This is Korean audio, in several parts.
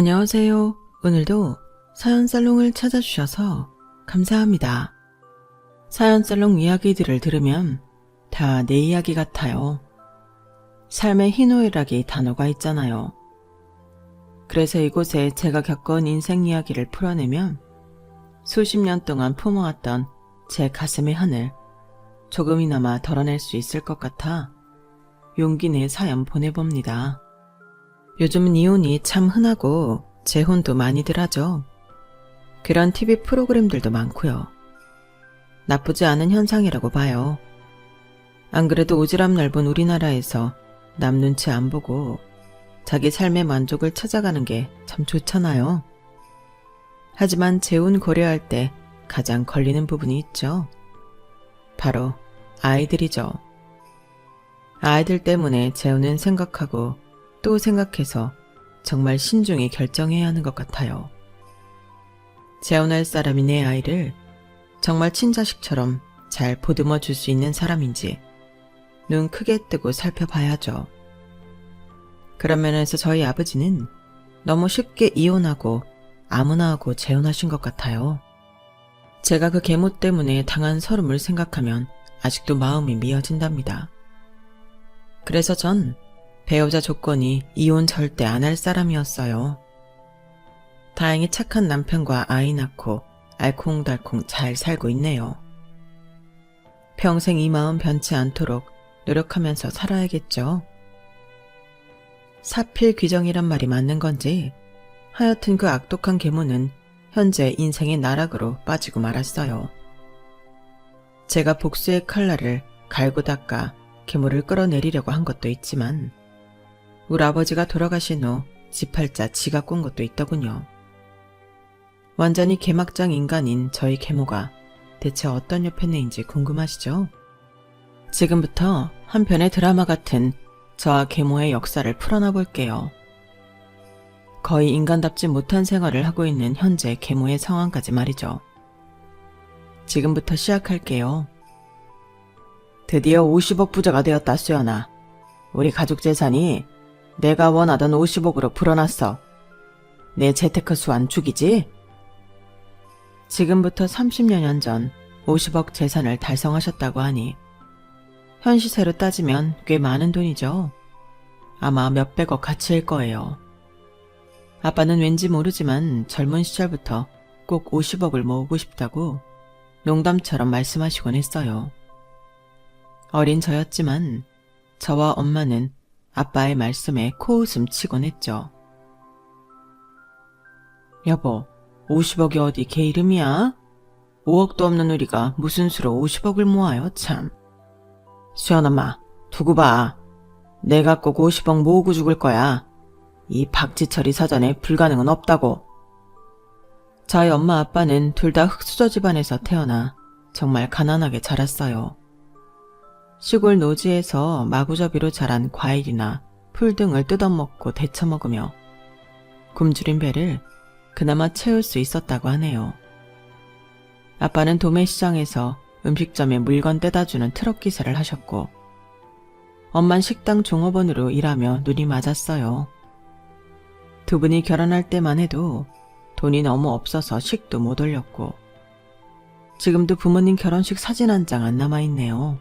안녕하세요. 오늘도 사연살롱을 찾아주셔서 감사합니다. 사연살롱 이야기들을 들으면 다 내 이야기 같아요. 삶의 희노애락이 단어가 있잖아요. 그래서 이곳에 제가 겪은 인생 이야기를 풀어내면 수십 년 동안 품어왔던 제 가슴의 한을 조금이나마 덜어낼 수 있을 것 같아 용기 내 사연 보내봅니다. 요즘은 이혼이 참 흔하고 재혼도 많이들 하죠. 그런 TV 프로그램들도 많고요. 나쁘지 않은 현상이라고 봐요. 안 그래도 오지랖 넓은 우리나라에서 남 눈치 안 보고 자기 삶의 만족을 찾아가는 게 참 좋잖아요. 하지만 재혼 고려할 때 가장 걸리는 부분이 있죠. 바로 아이들이죠. 아이들 때문에 재혼은 생각하고 또 생각해서 정말 신중히 결정해야 하는 것 같아요. 재혼할 사람이 내 아이를 정말 친자식처럼 잘 보듬어 줄 수 있는 사람인지 눈 크게 뜨고 살펴봐야죠. 그런 면에서 저희 아버지는 너무 쉽게 이혼하고 아무나 하고 재혼하신 것 같아요. 제가 그 계모 때문에 당한 서름을 생각하면 아직도 마음이 미어진답니다. 그래서 전 배우자 조건이 이혼 절대 안 할 사람이었어요. 다행히 착한 남편과 아이 낳고 알콩달콩 잘 살고 있네요. 평생 이 마음 변치 않도록 노력하면서 살아야겠죠. 사필귀정이란 말이 맞는 건지 하여튼 그 악독한 계모는 현재 인생의 나락으로 빠지고 말았어요. 제가 복수의 칼날을 갈고 닦아 계모를 끌어내리려고 한 것도 있지만 우리 아버지가 돌아가신 후 지팔자 지가 꾼 것도 있더군요. 완전히 개막장 인간인 저희 계모가 대체 어떤 여편네인지 궁금하시죠? 지금부터 한 편의 드라마 같은 저와 계모의 역사를 풀어놔 볼게요. 거의 인간답지 못한 생활을 하고 있는 현재 계모의 상황까지 말이죠. 지금부터 시작할게요. 드디어 50억 부자가 되었다, 수연아. 우리 가족 재산이 내가 원하던 50억으로 불어났어. 내 재테크 수완 죽이지? 지금부터 30여 년 전 50억 재산을 달성하셨다고 하니 현 시세로 따지면 꽤 많은 돈이죠. 아마 몇백억 가치일 거예요. 아빠는 왠지 모르지만 젊은 시절부터 꼭 50억을 모으고 싶다고 농담처럼 말씀하시곤 했어요. 어린 저였지만 저와 엄마는 아빠의 말씀에 코웃음 치곤 했죠. 여보, 50억이 어디 개 이름이야? 5억도 없는 우리가 무슨 수로 50억을 모아요, 참. 수연엄마, 두고 봐. 내가 꼭 50억 모으고 죽을 거야. 이 박지철이 사전에 불가능은 없다고. 저희 엄마 아빠는 둘 다 흙수저 집안에서 태어나 정말 가난하게 자랐어요. 시골 노지에서 마구잡이로 자란 과일이나 풀 등을 뜯어먹고 데쳐먹으며 굶주린 배를 그나마 채울 수 있었다고 하네요. 아빠는 도매시장에서 음식점에 물건 떼다주는 트럭 기사를 하셨고 엄만 식당 종업원으로 일하며 눈이 맞았어요. 두 분이 결혼할 때만 해도 돈이 너무 없어서 식도 못 올렸고 지금도 부모님 결혼식 사진 한 장 안 남아있네요.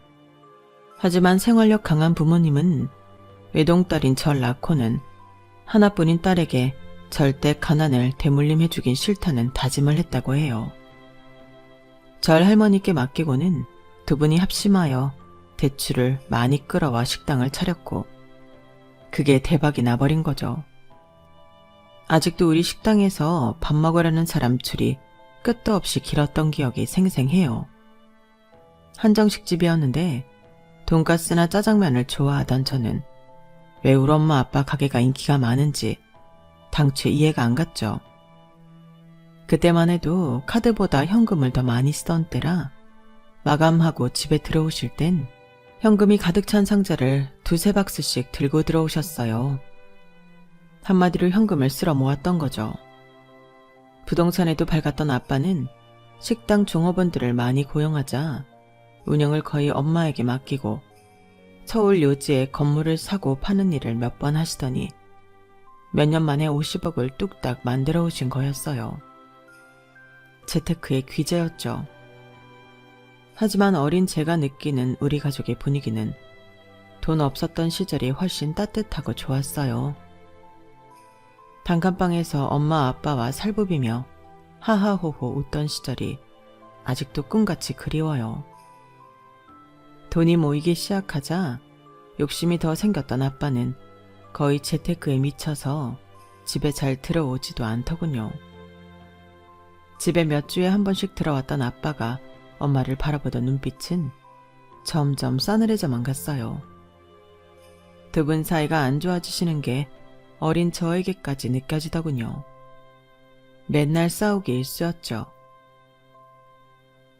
하지만 생활력 강한 부모님은 외동딸인 절 낳고는 하나뿐인 딸에게 절대 가난을 대물림해주긴 싫다는 다짐을 했다고 해요. 절 할머니께 맡기고는 두 분이 합심하여 대출을 많이 끌어와 식당을 차렸고 그게 대박이 나버린 거죠. 아직도 우리 식당에서 밥 먹으려는 사람 줄이 끝도 없이 길었던 기억이 생생해요. 한정식집이었는데 돈가스나 짜장면을 좋아하던 저는 왜 우리 엄마 아빠 가게가 인기가 많은지 당최 이해가 안 갔죠. 그때만 해도 카드보다 현금을 더 많이 쓰던 때라 마감하고 집에 들어오실 땐 현금이 가득 찬 상자를 두세 박스씩 들고 들어오셨어요. 한마디로 현금을 쓸어 모았던 거죠. 부동산에도 밝았던 아빠는 식당 종업원들을 많이 고용하자 운영을 거의 엄마에게 맡기고 서울 요지에 건물을 사고 파는 일을 몇 번 하시더니 몇 년 만에 50억을 뚝딱 만들어 오신 거였어요. 재테크의 귀재였죠. 하지만 어린 제가 느끼는 우리 가족의 분위기는 돈 없었던 시절이 훨씬 따뜻하고 좋았어요. 단칸방에서 엄마 아빠와 살부비며 하하호호 웃던 시절이 아직도 꿈같이 그리워요. 돈이 모이기 시작하자 욕심이 더 생겼던 아빠는 거의 재테크에 미쳐서 집에 잘 들어오지도 않더군요. 집에 몇 주에 한 번씩 들어왔던 아빠가 엄마를 바라보던 눈빛은 점점 싸늘해져만 갔어요. 두 분 사이가 안 좋아지시는 게 어린 저에게까지 느껴지더군요. 맨날 싸우기 일쑤였죠.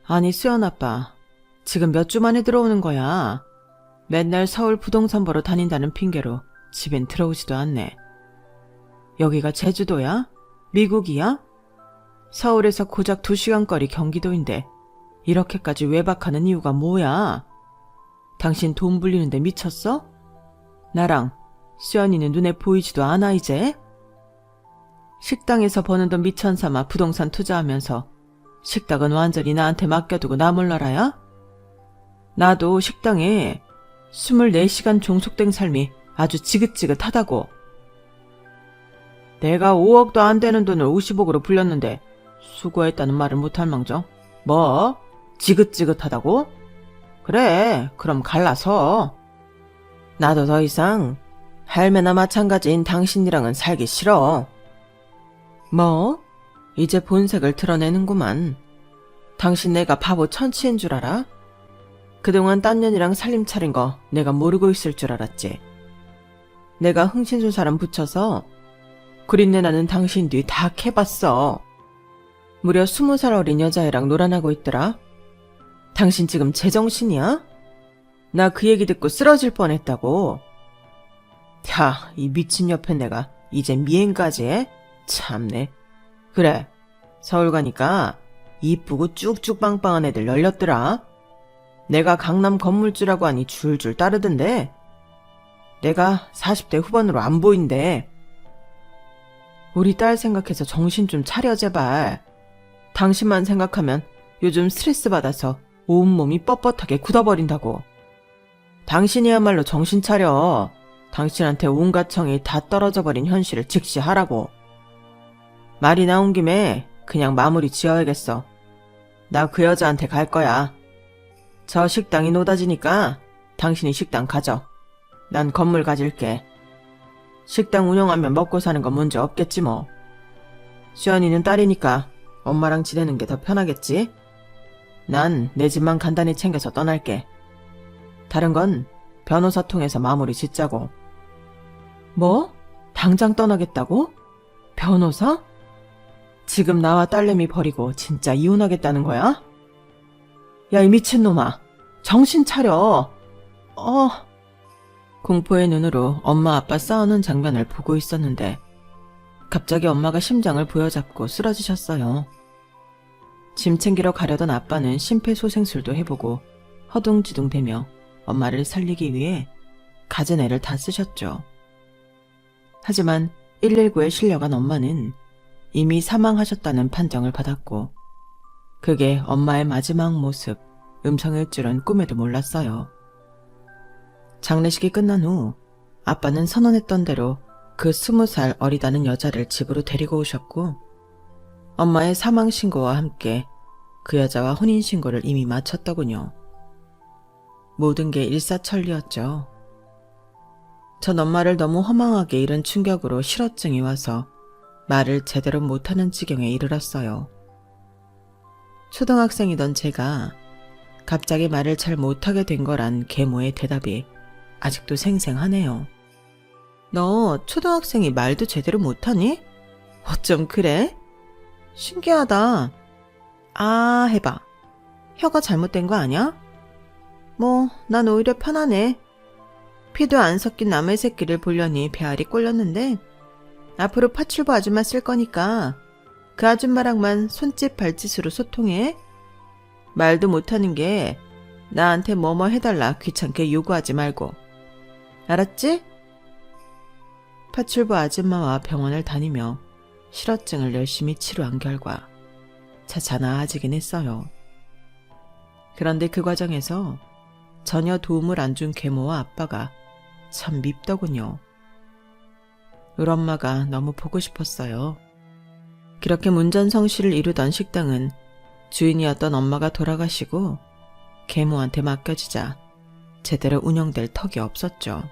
아니 수연 아빠, 지금 몇 주 만에 들어오는 거야. 맨날 서울 부동산 보러 다닌다는 핑계로 집엔 들어오지도 않네. 여기가 제주도야? 미국이야? 서울에서 고작 2시간 거리 경기도인데 이렇게까지 외박하는 이유가 뭐야? 당신 돈 불리는데 미쳤어? 나랑 수연이는 눈에 보이지도 않아 이제? 식당에서 버는 돈 미천 삼아 부동산 투자하면서 식당은 완전히 나한테 맡겨두고 나 몰라라야? 나도 식당에 24시간 종속된 삶이 아주 지긋지긋하다고. 내가 5억도 안 되는 돈을 50억으로 불렸는데 수고했다는 말을 못할 망정. 뭐? 지긋지긋하다고? 그래, 그럼 갈라서. 나도 더 이상 할매나 마찬가지인 당신이랑은 살기 싫어. 뭐? 이제 본색을 드러내는구만. 당신 내가 바보 천치인 줄 알아? 그동안 딴 년이랑 살림 차린 거 내가 모르고 있을 줄 알았지. 내가 흥신소 사람 붙여서 구린내 나는 당신 뒤 다 캐봤어. 무려 20살 어린 여자애랑 놀아나고 있더라. 당신 지금 제정신이야? 나 그 얘기 듣고 쓰러질 뻔했다고. 야, 이 미친 옆에 내가 이제 미행까지 해? 참네. 그래, 서울 가니까 이쁘고 쭉쭉 빵빵한 애들 열렸더라. 내가 강남 건물주라고 하니 줄줄 따르던데. 내가 40대 후반으로 안 보인대. 우리 딸 생각해서 정신 좀 차려 제발. 당신만 생각하면 요즘 스트레스 받아서 온몸이 뻣뻣하게 굳어버린다고. 당신이야말로 정신 차려. 당신한테 온갖 정이 다 떨어져 버린 현실을 직시하라고. 말이 나온 김에 그냥 마무리 지어야겠어. 나 그 여자한테 갈 거야. 저 식당이 노다지니까 당신이 식당 가져. 난 건물 가질게. 식당 운영하면 먹고 사는 건 문제 없겠지 뭐. 수연이는 딸이니까 엄마랑 지내는 게 더 편하겠지? 난 내 집만 간단히 챙겨서 떠날게. 다른 건 변호사 통해서 마무리 짓자고. 뭐? 당장 떠나겠다고? 변호사? 지금 나와 딸내미 버리고 진짜 이혼하겠다는 거야? 야, 이 미친놈아. 정신 차려. 공포의 눈으로 엄마 아빠 싸우는 장면을 보고 있었는데 갑자기 엄마가 심장을 부여잡고 쓰러지셨어요. 짐 챙기러 가려던 아빠는 심폐소생술도 해보고 허둥지둥대며 엄마를 살리기 위해 갖은 애를 다 쓰셨죠. 하지만 119에 실려간 엄마는 이미 사망하셨다는 판정을 받았고 그게 엄마의 마지막 모습, 음성일 줄은 꿈에도 몰랐어요. 장례식이 끝난 후 아빠는 선언했던 대로 그 20살 어리다는 여자를 집으로 데리고 오셨고 엄마의 사망신고와 함께 그 여자와 혼인신고를 이미 마쳤더군요. 모든 게 일사천리였죠. 전 엄마를 너무 허망하게 잃은 충격으로 실어증이 와서 말을 제대로 못하는 지경에 이르렀어요. 초등학생이던 제가 갑자기 말을 잘 못하게 된 거란 계모의 대답이 아직도 생생하네요. 너 초등학생이 말도 제대로 못하니? 어쩜 그래? 신기하다. 아, 해봐. 혀가 잘못된 거 아니야? 뭐, 난 오히려 편하네. 피도 안 섞인 남의 새끼를 보려니 배알이 꼴렸는데 앞으로 파출부 아줌마 쓸 거니까 그 아줌마랑만 손짓 발짓으로 소통해. 말도 못하는 게 나한테 뭐뭐 해달라 귀찮게 요구하지 말고. 알았지? 파출부 아줌마와 병원을 다니며 실어증을 열심히 치료한 결과 차차 나아지긴 했어요. 그런데 그 과정에서 전혀 도움을 안 준 계모와 아빠가 참 밉더군요. 우리 엄마가 너무 보고 싶었어요. 그렇게 문전성시를 이루던 식당은 주인이었던 엄마가 돌아가시고 계모한테 맡겨지자 제대로 운영될 턱이 없었죠.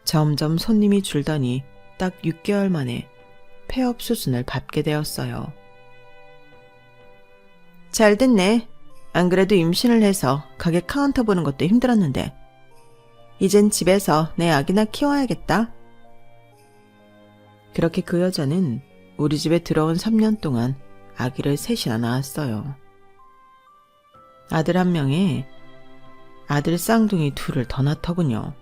점점 손님이 줄더니 딱 6개월 만에 폐업 수순을 밟게 되었어요. 잘 됐네. 안 그래도 임신을 해서 가게 카운터 보는 것도 힘들었는데 이젠 집에서 내 아기나 키워야겠다. 그렇게 그 여자는 우리 집에 들어온 3년 동안 아기를 셋이나 낳았어요. 아들 1명에 아들 쌍둥이 2을 더 낳더군요.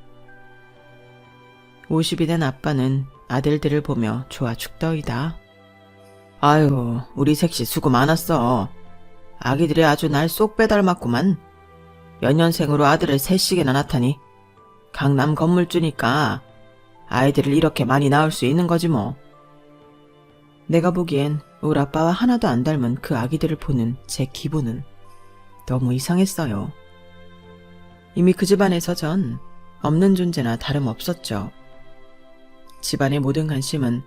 50이 된 아빠는 아들들을 보며 좋아 죽더이다. 아유, 우리 셋이 수고 많았어. 아기들이 아주 날 쏙 빼닮았구만. 연년생으로 아들을 셋씩이나 낳다니. 강남 건물주니까 아이들을 이렇게 많이 낳을 수 있는 거지 뭐. 내가 보기엔 우리 아빠와 하나도 안 닮은 그 아기들을 보는 제 기분은 너무 이상했어요. 이미 그 집안에서 전 없는 존재나 다름없었죠. 집안의 모든 관심은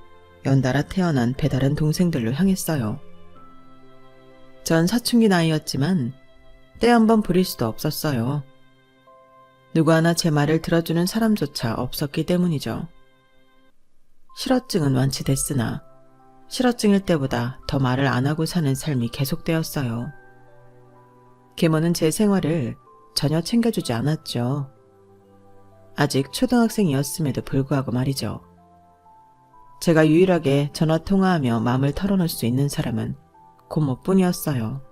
연달아 태어난 배다른 동생들로 향했어요. 전 사춘기 나이였지만 때 한번 부릴 수도 없었어요. 누구 하나 제 말을 들어주는 사람조차 없었기 때문이죠. 실어증은 완치됐으나 실어증일 때보다 더 말을 안 하고 사는 삶이 계속되었어요. 계모는 제 생활을 전혀 챙겨주지 않았죠. 아직 초등학생이었음에도 불구하고 말이죠. 제가 유일하게 전화통화하며 마음을 털어놓을 수 있는 사람은 고모뿐이었어요.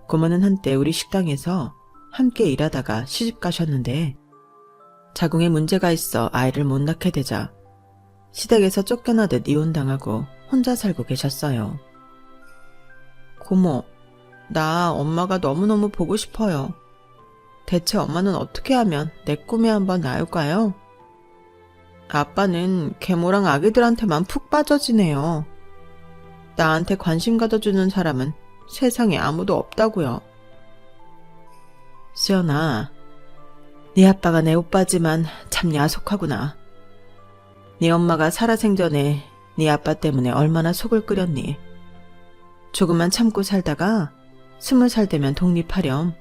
고모는 한때 우리 식당에서 함께 일하다가 시집 가셨는데 자궁에 문제가 있어 아이를 못 낳게 되자 시댁에서 쫓겨나듯 이혼당하고 혼자 살고 계셨어요. 고모, 나 엄마가 너무너무 보고 싶어요. 대체 엄마는 어떻게 하면 내 꿈에 한번 나올까요? 아빠는 계모랑 아기들한테만 푹 빠져지네요. 나한테 관심 가져주는 사람은 세상에 아무도 없다고요. 수연아, 네 아빠가 내 오빠지만 참 야속하구나. 네 엄마가 살아생전에 네 아빠 때문에 얼마나 속을 끓였니. 조금만 참고 살다가 20살 되면 독립하렴.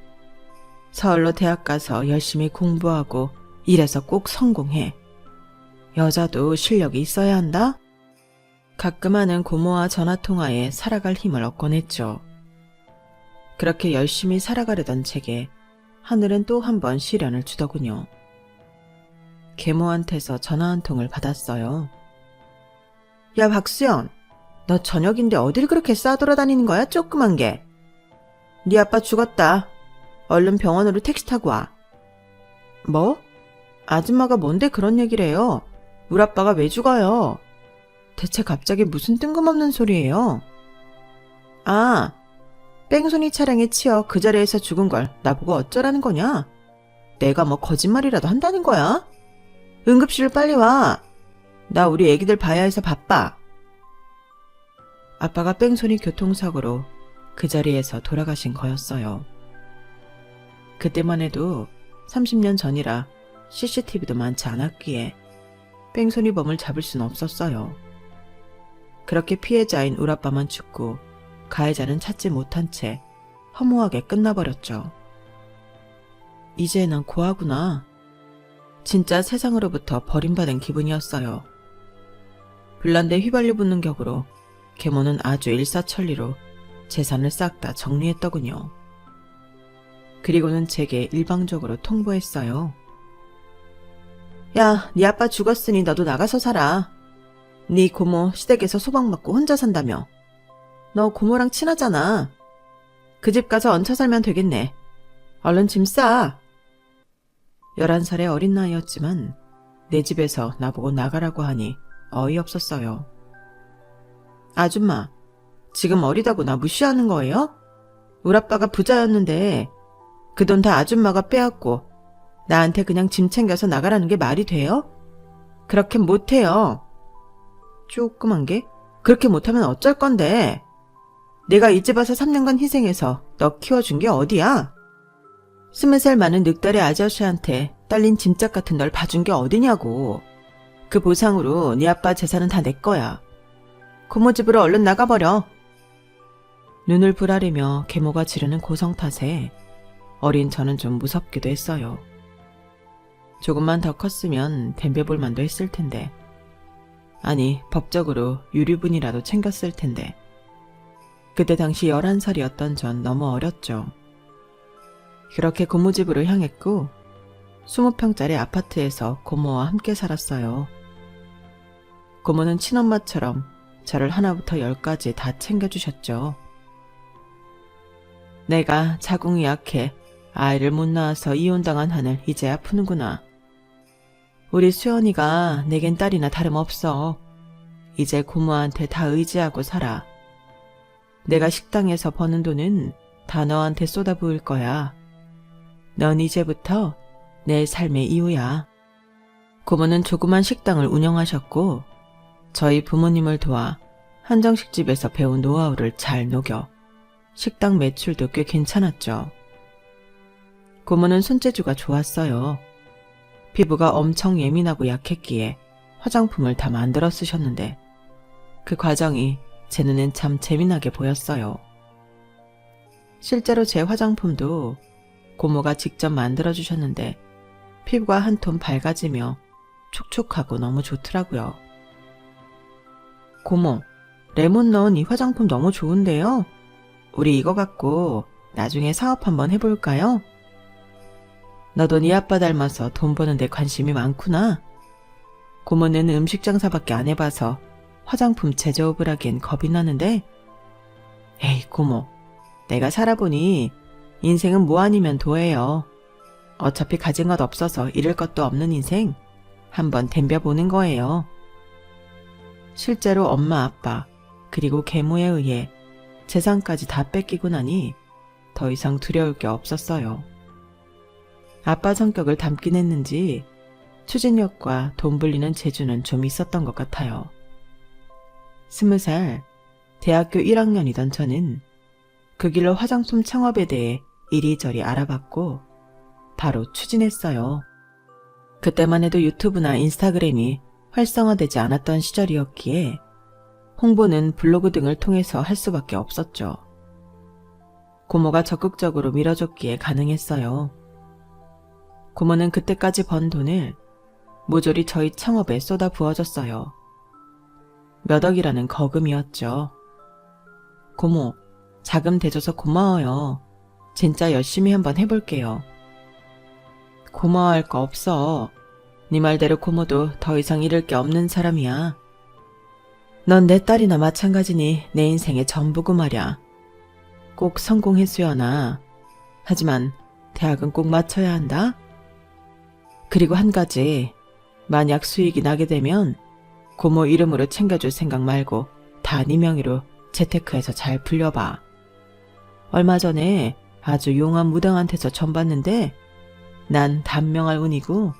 서울로 대학 가서 열심히 공부하고 일해서 꼭 성공해. 여자도 실력이 있어야 한다? 가끔 하는 고모와 전화통화에 살아갈 힘을 얻곤 했죠. 그렇게 열심히 살아가려던 제게 하늘은 또 한 번 시련을 주더군요. 계모한테서 전화 한 통을 받았어요. 야, 박수연, 너 저녁인데 어딜 그렇게 싸돌아다니는 거야, 조그만 게. 네 아빠 죽었다. 얼른 병원으로 택시 타고 와. 뭐? 아줌마가 뭔데 그런 얘기를 해요? 우리 아빠가 왜 죽어요? 대체 갑자기 무슨 뜬금없는 소리예요? 아, 뺑소니 차량에 치여 그 자리에서 죽은 걸 나보고 어쩌라는 거냐? 내가 뭐 거짓말이라도 한다는 거야? 응급실을 빨리 와. 나 우리 애기들 봐야 해서 바빠. 아빠가 뺑소니 교통사고로 그 자리에서 돌아가신 거였어요. 그때만 해도 30년 전이라 CCTV도 많지 않았기에 뺑소니범을 잡을 순 없었어요. 그렇게 피해자인 우리 아빠만 죽고 가해자는 찾지 못한 채 허무하게 끝나버렸죠. 이제 난 고아구나. 진짜 세상으로부터 버림받은 기분이었어요. 불난데 휘발유 붙는 격으로 계모는 아주 일사천리로 재산을 싹 다 정리했더군요. 그리고는 제게 일방적으로 통보했어요. 야, 네 아빠 죽었으니 너도 나가서 살아. 네 고모 시댁에서 소방받고 혼자 산다며. 너 고모랑 친하잖아. 그 집 가서 얹혀 살면 되겠네. 얼른 짐 싸. 11살의 어린 나이였지만 내 집에서 나보고 나가라고 하니 어이없었어요. 아줌마, 지금 어리다고 나 무시하는 거예요? 우리 아빠가 부자였는데 그 돈 다 아줌마가 빼앗고 나한테 그냥 짐 챙겨서 나가라는 게 말이 돼요? 그렇게 못해요. 조그만 게? 그렇게 못하면 어쩔 건데. 내가 이 집 와서 3년간 희생해서 너 키워준 게 어디야? 20살 많은 늑다리 아저씨한테 딸린 짐짝 같은 널 봐준 게 어디냐고. 그 보상으로 네 아빠 재산은 다 내 거야. 고모 집으로 얼른 나가버려. 눈을 부라리며 계모가 지르는 고성 탓에 어린 저는 좀 무섭기도 했어요. 조금만 더 컸으면 덤벼볼 만도 했을 텐데. 아니, 법적으로 유류분이라도 챙겼을 텐데. 그때 당시 11살이었던 전 너무 어렸죠. 그렇게 고모 집으로 향했고 20평짜리 아파트에서 고모와 함께 살았어요. 고모는 친엄마처럼 저를 하나부터 10까지 다 챙겨주셨죠. 내가 자궁이 약해 아이를 못 낳아서 이혼당한 한을 이제야 푸는구나. 우리 수연이가 내겐 딸이나 다름없어. 이제 고모한테 다 의지하고 살아. 내가 식당에서 버는 돈은 다 너한테 쏟아부을 거야. 넌 이제부터 내 삶의 이유야. 고모는 조그만 식당을 운영하셨고 저희 부모님을 도와 한정식집에서 배운 노하우를 잘 녹여 식당 매출도 꽤 괜찮았죠. 고모는 손재주가 좋았어요. 피부가 엄청 예민하고 약했기에 화장품을 다 만들어 쓰셨는데 그 과정이 제 눈엔 참 재미나게 보였어요. 실제로 제 화장품도 고모가 직접 만들어 주셨는데 피부가 한 톤 밝아지며 촉촉하고 너무 좋더라고요. 고모, 레몬 넣은 이 화장품 너무 좋은데요? 우리 이거 갖고 나중에 사업 한번 해볼까요? 너도 네 아빠 닮아서 돈 버는 데 관심이 많구나. 고모는 음식 장사밖에 안 해봐서 화장품 제조업을 하기엔 겁이 나는데. 에이 고모, 내가 살아보니 인생은 뭐 아니면 도예요. 어차피 가진 것 없어서 잃을 것도 없는 인생 한번 덤벼보는 거예요. 실제로 엄마 아빠 그리고 계모에 의해 재산까지 다 뺏기고 나니 더 이상 두려울 게 없었어요. 아빠 성격을 닮긴 했는지 추진력과 돈 불리는 재주는 좀 있었던 것 같아요. 20살 대학교 1학년이던 저는 그 길로 화장품 창업에 대해 이리저리 알아봤고 바로 추진했어요. 그때만 해도 유튜브나 인스타그램이 활성화되지 않았던 시절이었기에 홍보는 블로그 등을 통해서 할 수밖에 없었죠. 고모가 적극적으로 밀어줬기에 가능했어요. 고모는 그때까지 번 돈을 모조리 저희 창업에 쏟아 부어줬어요. 몇 억이라는 거금이었죠. 고모, 자금 대줘서 고마워요. 진짜 열심히 한번 해볼게요. 고마워할 거 없어. 네 말대로 고모도 더 이상 잃을 게 없는 사람이야. 넌 내 딸이나 마찬가지니 내 인생의 전부고 말야. 꼭 성공해 수연아. 하지만 대학은 꼭 마쳐야 한다. 그리고 한 가지, 만약 수익이 나게 되면 고모 이름으로 챙겨줄 생각 말고 다 네 명의로 재테크해서 잘 불려봐. 얼마 전에 아주 용한 무당한테서 전 봤는데 난 단명할 운이고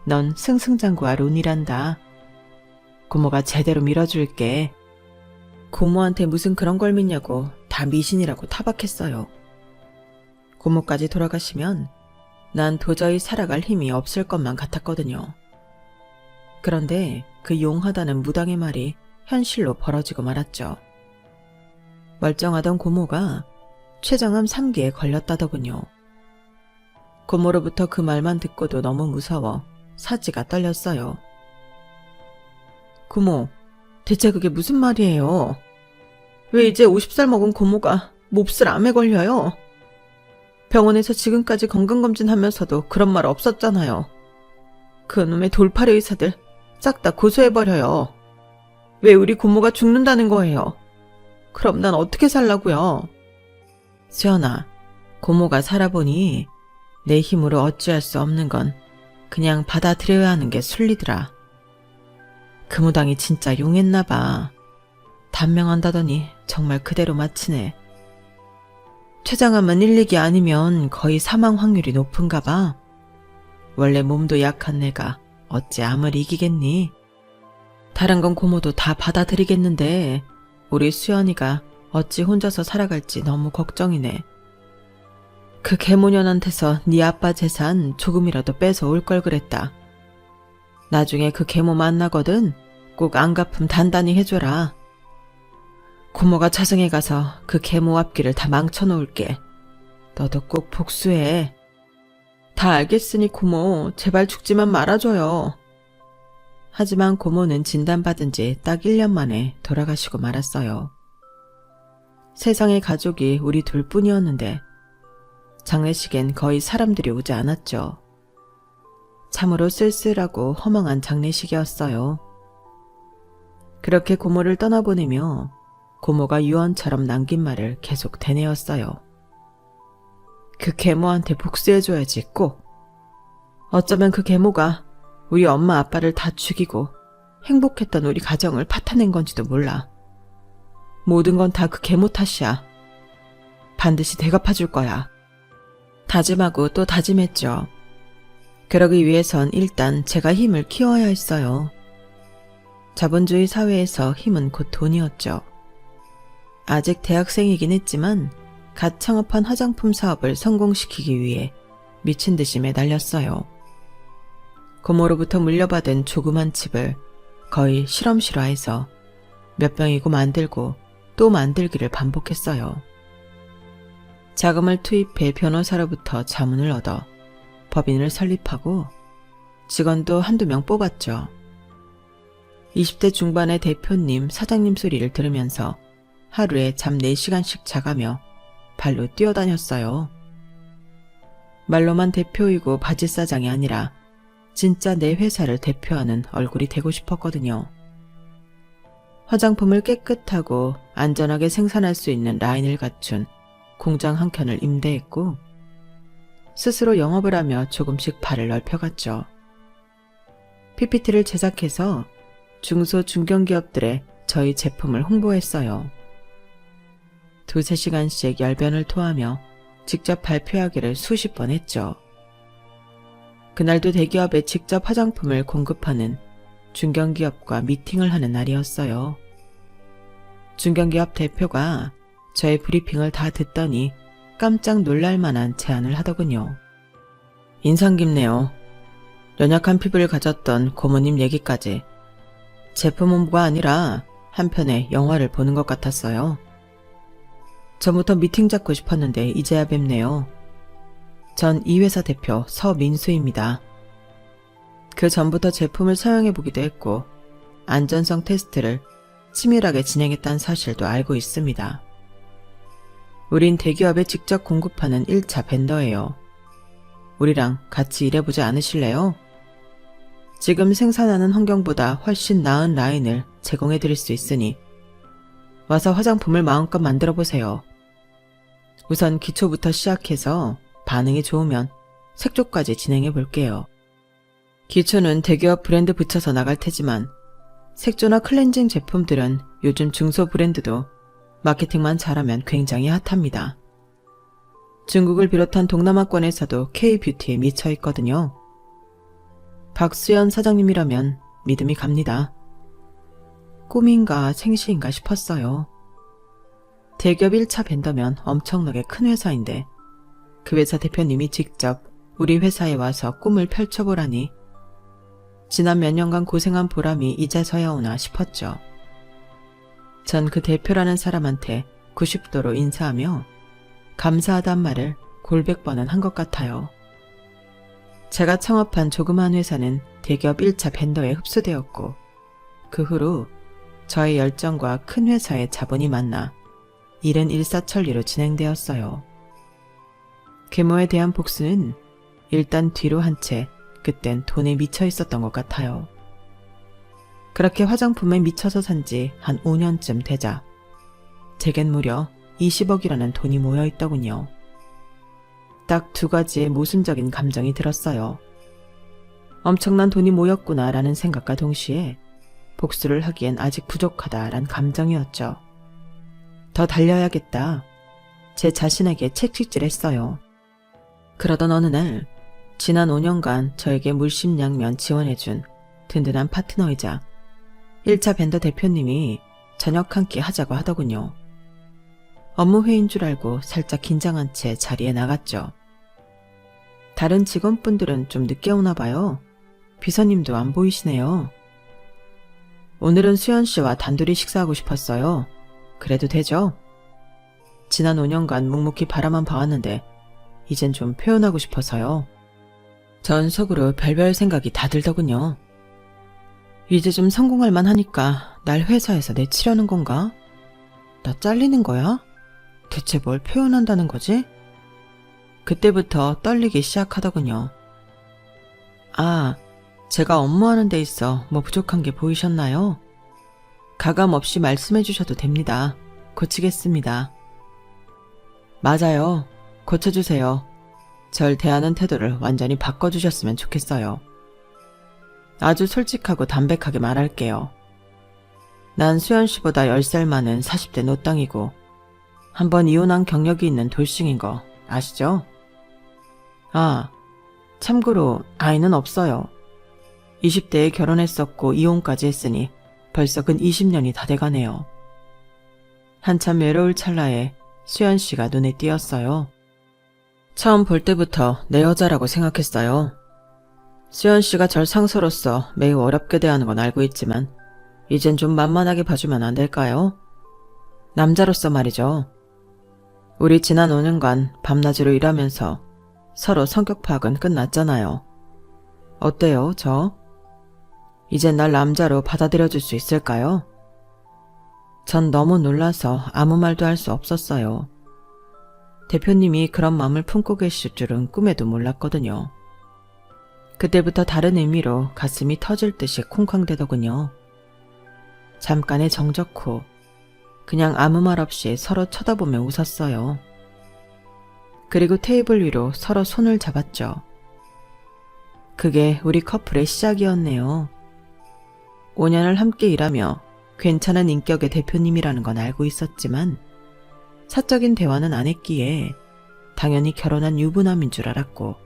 넌 승승장구할 운이란다. 고모가 제대로 밀어줄게. 고모한테 무슨 그런 걸 믿냐고 다 미신이라고 타박했어요. 고모까지 돌아가시면 난 도저히 살아갈 힘이 없을 것만 같았거든요. 그런데 그 용하다는 무당의 말이 현실로 벌어지고 말았죠. 멀쩡하던 고모가 췌장암 3기에 걸렸다더군요. 고모로부터 그 말만 듣고도 너무 무서워 사지가 떨렸어요. 고모, 대체 그게 무슨 말이에요? 왜 이제 50살 먹은 고모가 몹쓸 암에 걸려요? 병원에서 지금까지 건강검진하면서도 그런 말 없었잖아요. 그놈의 돌팔이 의사들 싹 다 고소해버려요. 왜 우리 고모가 죽는다는 거예요? 그럼 난 어떻게 살라고요? 수연아, 고모가 살아보니 내 힘으로 어찌할 수 없는 건 그냥 받아들여야 하는 게 순리더라. 그 무당이 진짜 용했나봐. 단명한다더니 정말 그대로 마치네. 췌장암은 1, 2기 아니면 거의 사망 확률이 높은가 봐. 원래 몸도 약한 내가 어찌 암을 이기겠니? 다른 건 고모도 다 받아들이겠는데 우리 수연이가 어찌 혼자서 살아갈지 너무 걱정이네. 그 계모년한테서 네 아빠 재산 조금이라도 뺏어 올 걸 그랬다. 나중에 그 계모 만나거든 꼭 안갚음 단단히 해줘라. 고모가 차성에 가서 그 계모 앞길을 다 망쳐놓을게. 너도 꼭 복수해. 다 알겠으니 고모 제발 죽지만 말아줘요. 하지만 고모는 진단받은 지 딱 1년 만에 돌아가시고 말았어요. 세상에 가족이 우리 둘뿐이었는데 장례식엔 거의 사람들이 오지 않았죠. 참으로 쓸쓸하고 허망한 장례식이었어요. 그렇게 고모를 떠나보내며 고모가 유언처럼 남긴 말을 계속 되뇌었어요. 그 계모한테 복수해줘야지 꼭. 어쩌면 그 계모가 우리 엄마 아빠를 다 죽이고 행복했던 우리 가정을 파탄낸 건지도 몰라. 모든 건 다 그 계모 탓이야. 반드시 대갚아줄 거야. 다짐하고 또 다짐했죠. 그러기 위해선 일단 제가 힘을 키워야 했어요. 자본주의 사회에서 힘은 곧 돈이었죠. 아직 대학생이긴 했지만 갓 창업한 화장품 사업을 성공시키기 위해 미친 듯이 매달렸어요. 고모로부터 물려받은 조그만 칩을 거의 실험실화해서 몇 병이고 만들고 또 만들기를 반복했어요. 자금을 투입해 변호사로부터 자문을 얻어 법인을 설립하고 직원도 한두 명 뽑았죠. 20대 중반의 대표님, 사장님 소리를 들으면서 하루에 잠 4시간씩 자가며 발로 뛰어다녔어요. 말로만 대표이고 바지사장이 아니라 진짜 내 회사를 대표하는 얼굴이 되고 싶었거든요. 화장품을 깨끗하고 안전하게 생산할 수 있는 라인을 갖춘 공장 한 켠을 임대했고 스스로 영업을 하며 조금씩 발을 넓혀갔죠. PPT를 제작해서 중소 중견기업들에 저희 제품을 홍보했어요. 2-3시간씩 열변을 토하며 직접 발표하기를 수십 번 했죠. 그날도 대기업에 직접 화장품을 공급하는 중견기업과 미팅을 하는 날이었어요. 중견기업 대표가 저의 브리핑을 다 듣더니 깜짝 놀랄 만한 제안을 하더군요. 인상 깊네요. 연약한 피부를 가졌던 고모님 얘기까지. 제품 홍보가 아니라 한편의 영화를 보는 것 같았어요. 전부터 미팅 잡고 싶었는데 이제야 뵙네요. 전 이 회사 대표 서민수입니다. 그 전부터 제품을 사용해보기도 했고 안전성 테스트를 치밀하게 진행했다는 사실도 알고 있습니다. 우린 대기업에 직접 공급하는 1차 벤더예요. 우리랑 같이 일해보지 않으실래요? 지금 생산하는 환경보다 훨씬 나은 라인을 제공해드릴 수 있으니 와서 화장품을 마음껏 만들어보세요. 우선 기초부터 시작해서 반응이 좋으면 색조까지 진행해볼게요. 기초는 대기업 브랜드 붙여서 나갈 테지만 색조나 클렌징 제품들은 요즘 중소 브랜드도 마케팅만 잘하면 굉장히 핫합니다. 중국을 비롯한 동남아권에서도 K-뷰티에 미쳐있거든요. 박수연 사장님이라면 믿음이 갑니다. 꿈인가 생시인가 싶었어요. 대기업 1차 벤더면 엄청나게 큰 회사인데 그 회사 대표님이 직접 우리 회사에 와서 꿈을 펼쳐보라니 지난 몇 년간 고생한 보람이 이제서야 오나 싶었죠. 전 그 대표라는 사람한테 90도로 인사하며 감사하단 말을 골백 번은 한 것 같아요. 제가 창업한 조그만 회사는 대기업 1차 벤더에 흡수되었고 그 후로 저의 열정과 큰 회사의 자본이 만나 일은 일사천리로 진행되었어요. 계모에 대한 복수는 일단 뒤로 한 채 그땐 돈에 미쳐 있었던 것 같아요. 그렇게 화장품에 미쳐서 산 지 한 5년쯤 되자 제겐 무려 20억이라는 돈이 모여 있더군요. 딱 2가지의 모순적인 감정이 들었어요. 엄청난 돈이 모였구나 라는 생각과 동시에 복수를 하기엔 아직 부족하다란 감정이었죠. 더 달려야겠다. 제 자신에게 채찍질했어요. 그러던 어느 날 지난 5년간 저에게 물심양면 지원해준 든든한 파트너이자 1차 벤더 대표님이 저녁 한 끼 하자고 하더군요. 업무 회의인 줄 알고 살짝 긴장한 채 자리에 나갔죠. 다른 직원분들은 좀 늦게 오나 봐요. 비서님도 안 보이시네요. 오늘은 수연 씨와 단둘이 식사하고 싶었어요. 그래도 되죠? 지난 5년간 묵묵히 바라만 봐왔는데 이젠 좀 표현하고 싶어서요. 전 속으로 별별 생각이 다 들더군요. 이제 좀 성공할 만하니까 날 회사에서 내치려는 건가? 나 잘리는 거야? 대체 뭘 표현한다는 거지? 그때부터 떨리기 시작하더군요. 아, 제가 업무하는 데 있어 뭐 부족한 게 보이셨나요? 가감 없이 말씀해 주셔도 됩니다. 고치겠습니다. 맞아요. 고쳐주세요. 절 대하는 태도를 완전히 바꿔주셨으면 좋겠어요. 아주 솔직하고 담백하게 말할게요. 난 수연 씨보다 10살 많은 40대 노땅이고 한번 이혼한 경력이 있는 돌싱인 거 아시죠? 아, 참고로 아이는 없어요. 20대에 결혼했었고 이혼까지 했으니 벌써 근 20년이 다 돼가네요. 한참 외로울 찰나에 수연 씨가 눈에 띄었어요. 처음 볼 때부터 내 여자라고 생각했어요. 수연 씨가 절 상사로서 매우 어렵게 대하는 건 알고 있지만 이젠 좀 만만하게 봐주면 안 될까요? 남자로서 말이죠. 우리 지난 5년간 밤낮으로 일하면서 서로 성격 파악은 끝났잖아요. 어때요, 저? 이젠 날 남자로 받아들여줄 수 있을까요? 전 너무 놀라서 아무 말도 할 수 없었어요. 대표님이 그런 마음을 품고 계실 줄은 꿈에도 몰랐거든요. 그때부터 다른 의미로 가슴이 터질 듯이 쿵쾅대더군요. 잠깐의 정적 후 그냥 아무 말 없이 서로 쳐다보며 웃었어요. 그리고 테이블 위로 서로 손을 잡았죠. 그게 우리 커플의 시작이었네요. 5년을 함께 일하며 괜찮은 인격의 대표님이라는 건 알고 있었지만 사적인 대화는 안 했기에 당연히 결혼한 유부남인 줄 알았고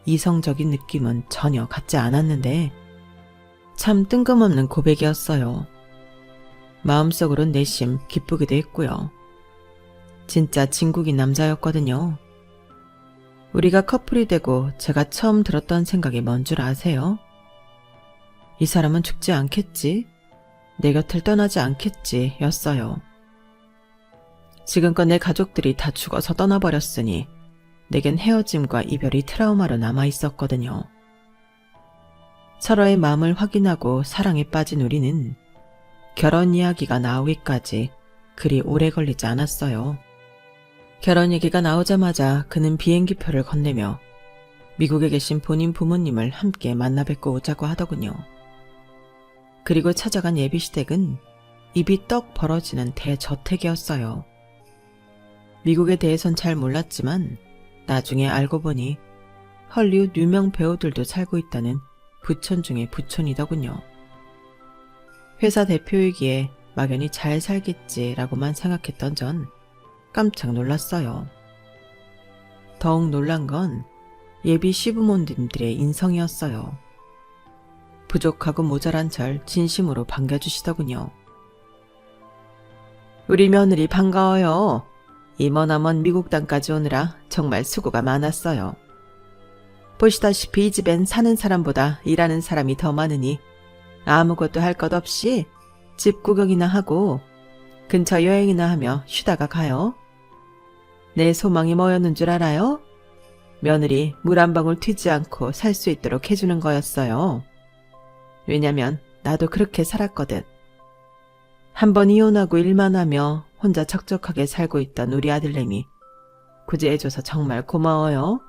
이성적인 느낌은 전혀 갖지 않았는데 참 뜬금없는 고백이었어요. 마음속으론 내심 기쁘기도 했고요. 진짜 진국인 남자였거든요. 우리가 커플이 되고 제가 처음 들었던 생각이 뭔 줄 아세요? 이 사람은 죽지 않겠지? 내 곁을 떠나지 않겠지 였어요. 지금껏 내 가족들이 다 죽어서 떠나버렸으니 내겐 헤어짐과 이별이 트라우마로 남아있었거든요. 서로의 마음을 확인하고 사랑에 빠진 우리는 결혼 이야기가 나오기까지 그리 오래 걸리지 않았어요. 결혼 얘기가 나오자마자 그는 비행기표를 건네며 미국에 계신 본인 부모님을 함께 만나 뵙고 오자고 하더군요. 그리고 찾아간 예비시댁은 입이 떡 벌어지는 대저택이었어요. 미국에 대해선 잘 몰랐지만 나중에 알고 보니 헐리우드 유명 배우들도 살고 있다는 부촌 중의 부촌이더군요. 회사 대표이기에 막연히 잘 살겠지라고만 생각했던 전 깜짝 놀랐어요. 더욱 놀란 건 예비 시부모님들의 인성이었어요. 부족하고 모자란 절 진심으로 반겨주시더군요. 우리 며느리 반가워요. 이 머나먼 미국 땅까지 오느라 정말 수고가 많았어요. 보시다시피 이 집엔 사는 사람보다 일하는 사람이 더 많으니 아무것도 할 것 없이 집 구경이나 하고 근처 여행이나 하며 쉬다가 가요. 내 소망이 뭐였는 줄 알아요? 며느리 물 한 방울 튀지 않고 살 수 있도록 해주는 거였어요. 왜냐면 나도 그렇게 살았거든. 한번 이혼하고 일만 하며 혼자 척척하게 살고 있던 우리 아들내미 구제해줘서 정말 고마워요.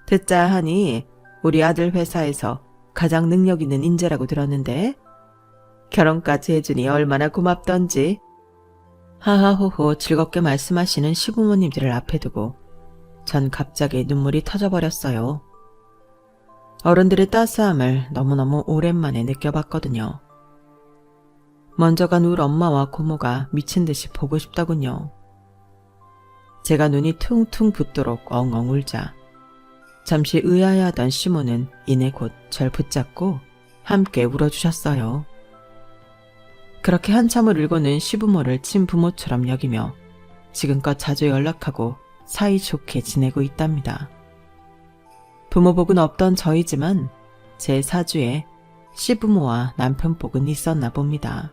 듣자 하니 우리 아들 회사에서 가장 능력 있는 인재라고 들었는데 결혼까지 해주니 얼마나 고맙던지. 하하호호 즐겁게 말씀하시는 시부모님들을 앞에 두고 전 갑자기 눈물이 터져버렸어요. 어른들의 따스함을 너무너무 오랜만에 느껴봤거든요. 먼저 간 우리 엄마와 고모가 미친 듯이 보고 싶더군요. 제가 눈이 퉁퉁 붓도록 엉엉 울자 잠시 의아해하던 시모는 이내 곧 절 붙잡고 함께 울어주셨어요. 그렇게 한참을 울고는 시부모를 친부모처럼 여기며 지금껏 자주 연락하고 사이좋게 지내고 있답니다. 부모복은 없던 저희지만 제 사주에 시부모와 남편복은 있었나 봅니다.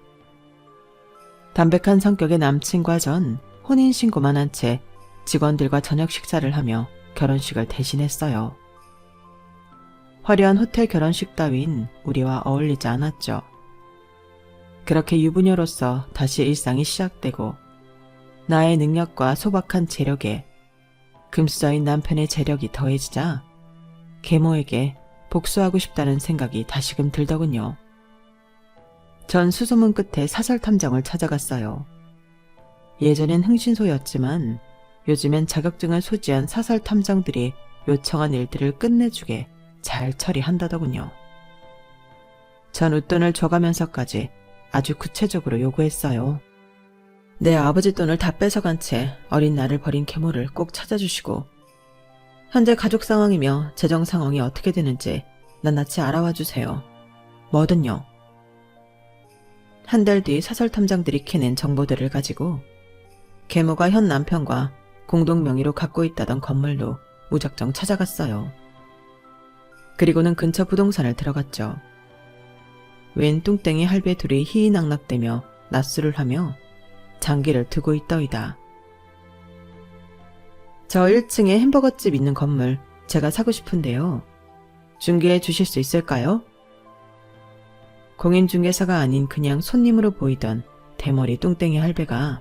담백한 성격의 남친과 전 혼인신고만 한 채 직원들과 저녁 식사를 하며 결혼식을 대신했어요. 화려한 호텔 결혼식 따윈 우리와 어울리지 않았죠. 그렇게 유부녀로서 다시 일상이 시작되고 나의 능력과 소박한 재력에 금수저인 남편의 재력이 더해지자 계모에게 복수하고 싶다는 생각이 다시금 들더군요. 전 수소문 끝에 사설탐정을 찾아갔어요. 예전엔 흥신소였지만 요즘엔 자격증을 소지한 사설탐정들이 요청한 일들을 끝내주게 잘 처리한다더군요. 전 웃돈을 줘가면서까지 아주 구체적으로 요구했어요. 내 아버지 돈을 다 뺏어간 채 어린 나를 버린 계모를 꼭 찾아주시고 현재 가족 상황이며 재정 상황이 어떻게 되는지 낱낱이 알아와 주세요. 뭐든요. 한 달 뒤 사설탐정들이 캐낸 정보들을 가지고 계모가 현 남편과 공동 명의로 갖고 있다던 건물도 무작정 찾아갔어요. 그리고는 근처 부동산을 들어갔죠. 웬 뚱땡이 할배 둘이 희희낙낙대며 낮술을 하며 장기를 두고 있더이다. 저 1층에 햄버거집 있는 건물 제가 사고 싶은데요. 중개해 주실 수 있을까요? 공인중개사가 아닌 그냥 손님으로 보이던 대머리 뚱땡이 할배가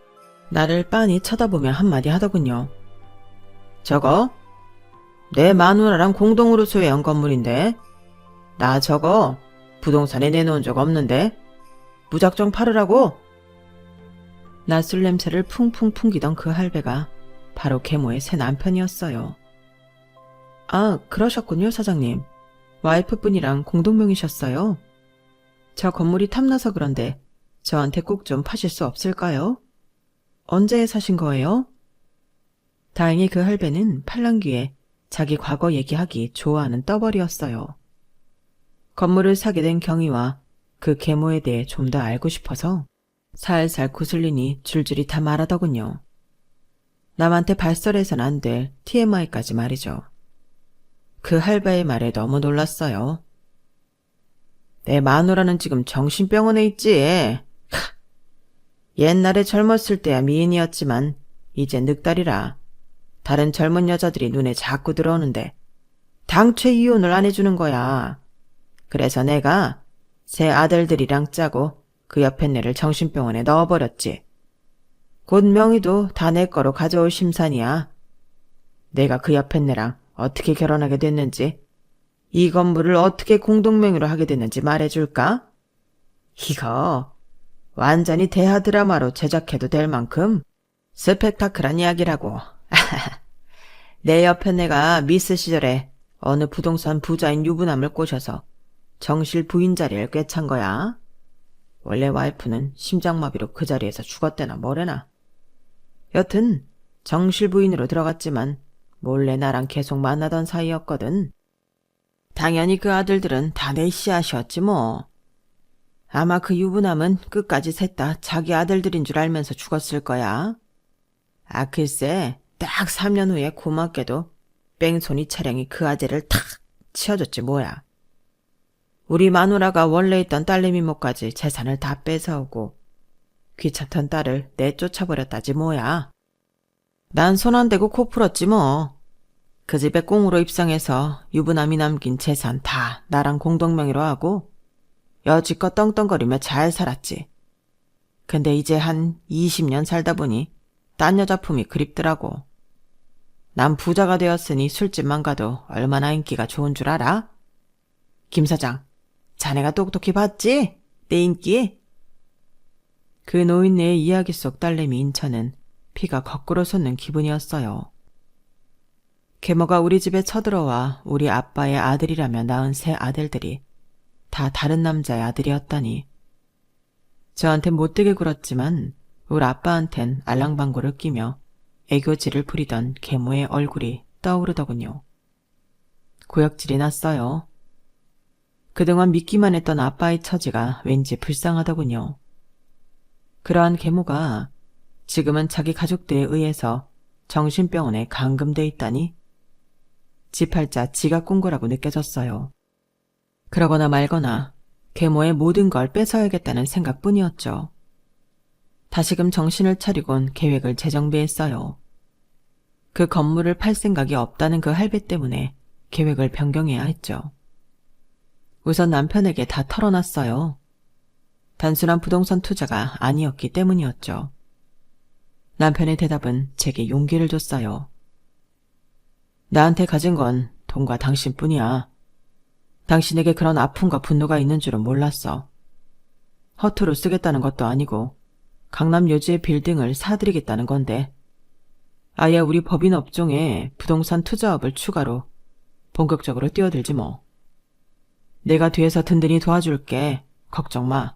나를 빤히 쳐다보며 한마디 하더군요. 저거? 내 마누라랑 공동으로 소유한 건물인데 나 저거 부동산에 내놓은 적 없는데 무작정 팔으라고? 낯술 냄새를 풍풍 풍기던 그 할배가 바로 계모의 새 남편이었어요. 아, 그러셨군요, 사장님. 와이프분이랑 공동명이셨어요? 저 건물이 탐나서 그런데 저한테 꼭 좀 파실 수 없을까요? 언제 사신 거예요? 다행히 그 할배는 팔랑귀에 자기 과거 얘기하기 좋아하는 떠벌이었어요. 건물을 사게 된 경위와 그 계모에 대해 좀 더 알고 싶어서 살살 구슬리니 줄줄이 다 말하더군요. 남한테 발설해선 안 될 TMI까지 말이죠. 그 할배의 말에 너무 놀랐어요. 내 마누라는 지금 정신병원에 있지. 옛날에 젊었을 때야 미인이었지만 이제 늑다리라. 다른 젊은 여자들이 눈에 자꾸 들어오는데 당최 이혼을 안 해주는 거야. 그래서 내가 새 아들들이랑 짜고 그 옆에 애를 정신병원에 넣어버렸지. 곧 명의도 다 내 거로 가져올 심산이야. 내가 그 옆에 애랑 어떻게 결혼하게 됐는지, 이 건물을 어떻게 공동명의로 하게 됐는지 말해줄까? 이거 완전히 대하 드라마로 제작해도 될 만큼 스펙타클한 이야기라고. 내 옆에 애가 미스 시절에 어느 부동산 부자인 유부남을 꼬셔서 정실 부인 자리를 꿰찬 거야. 원래 와이프는 심장마비로 그 자리에서 죽었대나 뭐래나. 여튼 정실 부인으로 들어갔지만 몰래 나랑 계속 만나던 사이였거든. 당연히 그 아들들은 다 내 씨앗이었지 뭐. 아마 그 유부남은 끝까지 셋 다 자기 아들들인 줄 알면서 죽었을 거야. 아 글쎄 딱 3년 후에 고맙게도 뺑소니 차량이 그 아재를 탁 치워줬지 뭐야. 우리 마누라가 원래 있던 딸내미 목까지 재산을 다 뺏어오고 귀찮던 딸을 내쫓아버렸다지 뭐야. 난 손 안 대고 코 풀었지 뭐. 그 집에 꽁으로 입성해서 유부남이 남긴 재산 다 나랑 공동명의로 하고 여지껏 떵떵거리며 잘 살았지. 근데 이제 한 20년 살다 보니 딴 여자 품이 그립더라고. 난 부자가 되었으니 술집만 가도 얼마나 인기가 좋은 줄 알아? 김 사장, 자네가 똑똑히 봤지? 내 인기? 그 노인네의 이야기 속 딸내미 인천은 피가 거꾸로 솟는 기분이었어요. 계모가 우리 집에 쳐들어와 우리 아빠의 아들이라며 낳은 새 아들들이 다 다른 남자의 아들이었다니. 저한텐 못되게 굴었지만 우리 아빠한텐 알랑방구를 끼며 애교질을 부리던 계모의 얼굴이 떠오르더군요. 구역질이 났어요. 그동안 믿기만 했던 아빠의 처지가 왠지 불쌍하더군요. 그러한 계모가 지금은 자기 가족들에 의해서 정신병원에 감금돼 있다니 지팔자 지가 꾼 거라고 느껴졌어요. 그러거나 말거나 계모의 모든 걸 뺏어야겠다는 생각뿐이었죠. 다시금 정신을 차리곤 계획을 재정비했어요. 그 건물을 팔 생각이 없다는 그 할배 때문에 계획을 변경해야 했죠. 우선 남편에게 다 털어놨어요. 단순한 부동산 투자가 아니었기 때문이었죠. 남편의 대답은 제게 용기를 줬어요. 나한테 가진 건 돈과 당신뿐이야. 당신에게 그런 아픔과 분노가 있는 줄은 몰랐어. 허투루 쓰겠다는 것도 아니고 강남 요지의 빌딩을 사드리겠다는 건데 아예 우리 법인 업종에 부동산 투자업을 추가로 본격적으로 뛰어들지 뭐. 내가 뒤에서 든든히 도와줄게. 걱정 마.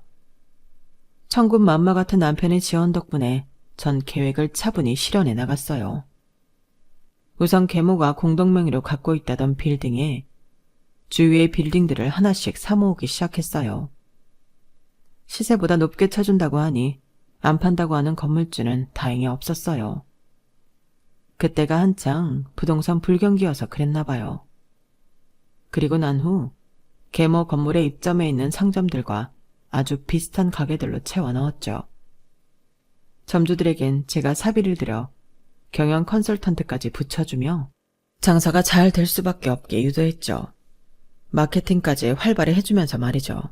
천군만마 같은 남편의 지원 덕분에 전 계획을 차분히 실현해 나갔어요. 우선 계모가 공동명의로 갖고 있다던 빌딩에 주위의 빌딩들을 하나씩 사모으기 시작했어요. 시세보다 높게 쳐준다고 하니 안 판다고 하는 건물주는 다행히 없었어요. 그때가 한창 부동산 불경기여서 그랬나 봐요. 그리고 난 후 계모 건물에 입점해 있는 상점들과 아주 비슷한 가게들로 채워 넣었죠. 점주들에겐 제가 사비를 들여 경영 컨설턴트까지 붙여주며 장사가 잘 될 수밖에 없게 유도했죠. 마케팅까지 활발히 해주면서 말이죠.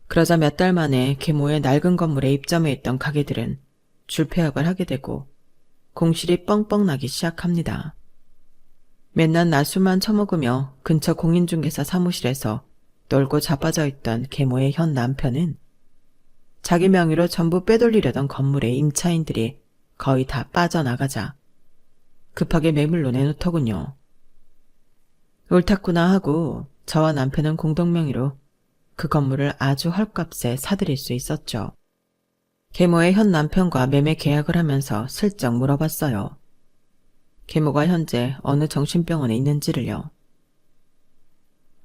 그러자 몇 달 만에 계모의 낡은 건물에 입점해 있던 가게들은 줄폐업을 하게 되고 공실이 뻥뻥 나기 시작합니다. 맨날 낮술만 처먹으며 근처 공인중개사 사무실에서 놀고 자빠져 있던 계모의 현 남편은 자기 명의로 전부 빼돌리려던 건물의 임차인들이 거의 다 빠져나가자 급하게 매물로 내놓더군요. 옳았구나 하고 저와 남편은 공동명의로 그 건물을 아주 헐값에 사들일 수 있었죠. 계모의 현 남편과 매매 계약을 하면서 슬쩍 물어봤어요. 계모가 현재 어느 정신병원에 있는지를요.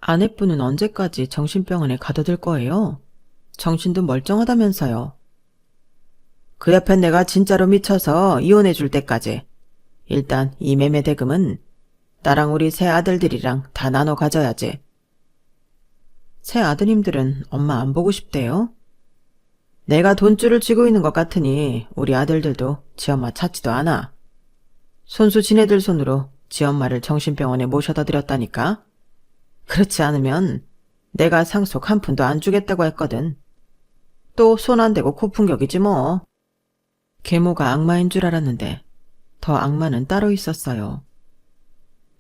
아내분은 언제까지 정신병원에 가둬둘 거예요? 정신도 멀쩡하다면서요. 그 옆엔 내가 진짜로 미쳐서 이혼해 줄 때까지. 일단 이 매매 대금은 나랑 우리 새 아들들이랑 다 나눠 가져야지. 새 아드님들은 엄마 안 보고 싶대요? 내가 돈줄을 쥐고 있는 것 같으니 우리 아들들도 지엄마 찾지도 않아. 손수 지네들 손으로 지엄마를 정신병원에 모셔다 드렸다니까. 그렇지 않으면 내가 상속 한 푼도 안 주겠다고 했거든. 또 손 안 대고 코풍격이지 뭐. 계모가 악마인 줄 알았는데 더 악마는 따로 있었어요.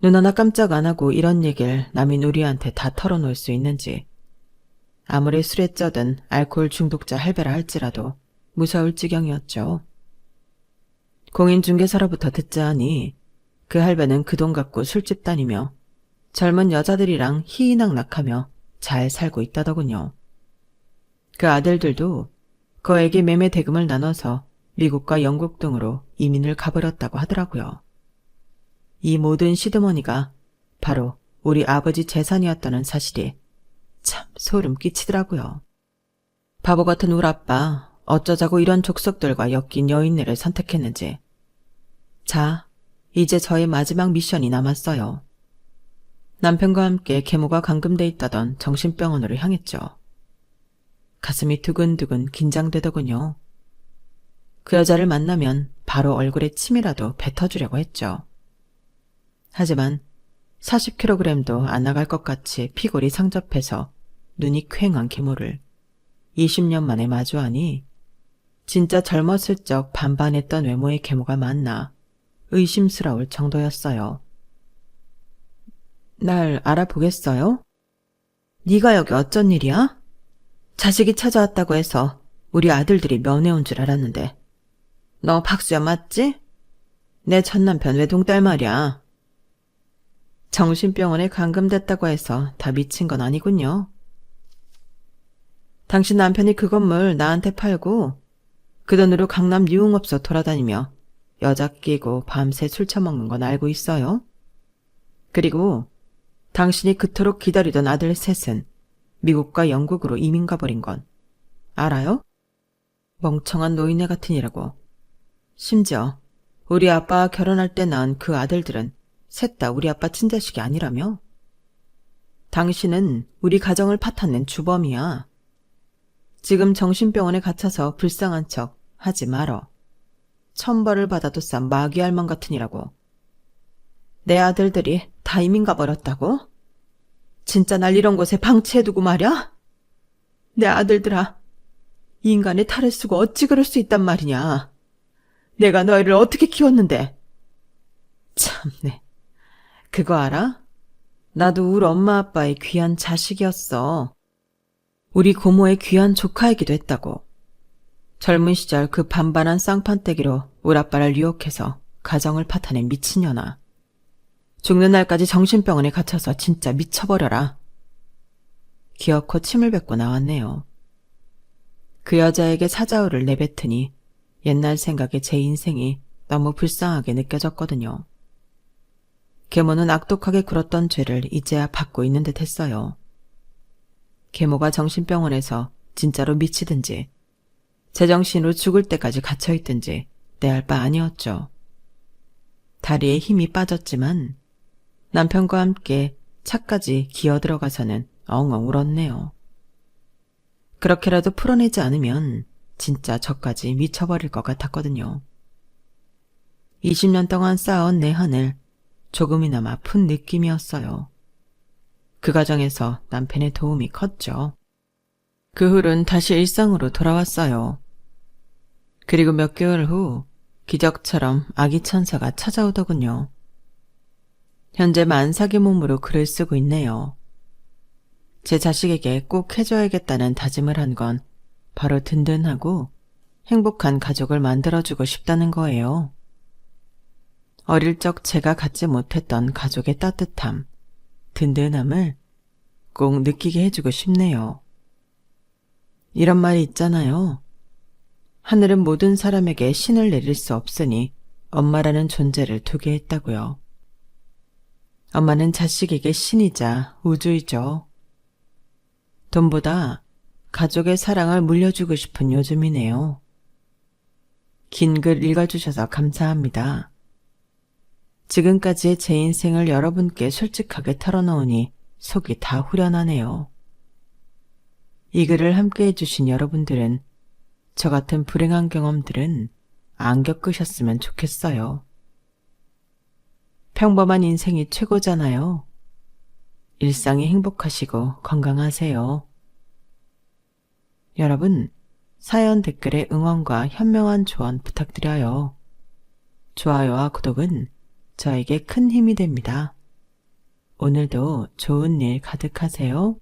눈 하나 깜짝 안 하고 이런 얘기를 남인 우리한테 다 털어놓을 수 있는지. 아무리 술에 쩌든 알코올 중독자 할배라 할지라도 무서울 지경이었죠. 공인중개사로부터 듣자 하니 그 할배는 그 돈 갖고 술집 다니며 젊은 여자들이랑 희희낙낙하며 잘 살고 있다더군요. 그 아들들도 그에게 매매 대금을 나눠서 미국과 영국 등으로 이민을 가버렸다고 하더라고요. 이 모든 시드머니가 바로 우리 아버지 재산이었다는 사실이 참 소름 끼치더라고요. 바보 같은 우리 아빠 어쩌자고 이런 족속들과 엮인 여인네를 선택했는지. 자, 이제 저의 마지막 미션이 남았어요. 남편과 함께 계모가 감금돼 있다던 정신병원으로 향했죠. 가슴이 두근두근 긴장되더군요. 그 여자를 만나면 바로 얼굴에 침이라도 뱉어주려고 했죠. 하지만 40kg도 안 나갈 것 같이 피골이 상접해서 눈이 퀭한 계모를 20년 만에 마주하니 진짜 젊었을 적 반반했던 외모의 계모가 맞나 의심스러울 정도였어요. 날 알아보겠어요? 네가 여기 어쩐 일이야? 자식이 찾아왔다고 해서 우리 아들들이 면회온 줄 알았는데. 너 박수야 맞지? 내 첫남편 외동딸 말이야. 정신병원에 감금됐다고 해서 다 미친 건 아니군요. 당신 남편이 그 건물 나한테 팔고 그 돈으로 강남 유흥업소 돌아다니며 여자 끼고 밤새 술 처먹는 건 알고 있어요. 그리고 당신이 그토록 기다리던 아들 셋은 미국과 영국으로 이민 가버린 건 알아요? 멍청한 노인네 같으니라고. 심지어 우리 아빠와 결혼할 때 낳은 그 아들들은 셋 다 우리 아빠 친자식이 아니라며? 당신은 우리 가정을 파탄낸 주범이야. 지금 정신병원에 갇혀서 불쌍한 척 하지 말어. 천벌을 받아도 싼 마귀알망 같으니라고. 내 아들들이 다 이민 가버렸다고? 진짜 날 이런 곳에 방치해두고 말이야? 내 아들들아, 인간의 탈을 쓰고 어찌 그럴 수 있단 말이냐. 내가 너희를 어떻게 키웠는데. 참네. 그거 알아? 나도 우리 엄마 아빠의 귀한 자식이었어. 우리 고모의 귀한 조카이기도 했다고. 젊은 시절 그 반반한 쌍판떼기로 우리 아빠를 유혹해서 가정을 파탄낸 미친년아. 죽는 날까지 정신병원에 갇혀서 진짜 미쳐버려라. 기어코 침을 뱉고 나왔네요. 그 여자에게 사자우를 내뱉으니 옛날 생각에 제 인생이 너무 불쌍하게 느껴졌거든요. 계모는 악독하게 굴었던 죄를 이제야 받고 있는 듯 했어요. 계모가 정신병원에서 진짜로 미치든지 제정신으로 죽을 때까지 갇혀있든지 내 알 바 아니었죠. 다리에 힘이 빠졌지만 남편과 함께 차까지 기어들어가서는 엉엉 울었네요. 그렇게라도 풀어내지 않으면 진짜 저까지 미쳐버릴 것 같았거든요. 20년 동안 쌓아온 내한을 조금이나마 푼 느낌이었어요. 그 과정에서 남편의 도움이 컸죠. 그 후론 다시 일상으로 돌아왔어요. 그리고 몇 개월 후 기적처럼 아기 천사가 찾아오더군요. 현재 만삭의 몸으로 글을 쓰고 있네요. 제 자식에게 꼭 해줘야겠다는 다짐을 한 건 바로 든든하고 행복한 가족을 만들어주고 싶다는 거예요. 어릴 적 제가 갖지 못했던 가족의 따뜻함, 든든함을 꼭 느끼게 해주고 싶네요. 이런 말이 있잖아요. 하늘은 모든 사람에게 신을 내릴 수 없으니 엄마라는 존재를 두게 했다고요. 엄마는 자식에게 신이자 우주이죠. 돈보다 가족의 사랑을 물려주고 싶은 요즘이네요. 긴 글 읽어주셔서 감사합니다. 지금까지의 제 인생을 여러분께 솔직하게 털어놓으니 속이 다 후련하네요. 이 글을 함께 해주신 여러분들은 저 같은 불행한 경험들은 안 겪으셨으면 좋겠어요. 평범한 인생이 최고잖아요. 일상이 행복하시고 건강하세요. 여러분, 사연 댓글에 응원과 현명한 조언 부탁드려요. 좋아요와 구독은 저에게 큰 힘이 됩니다. 오늘도 좋은 일 가득하세요.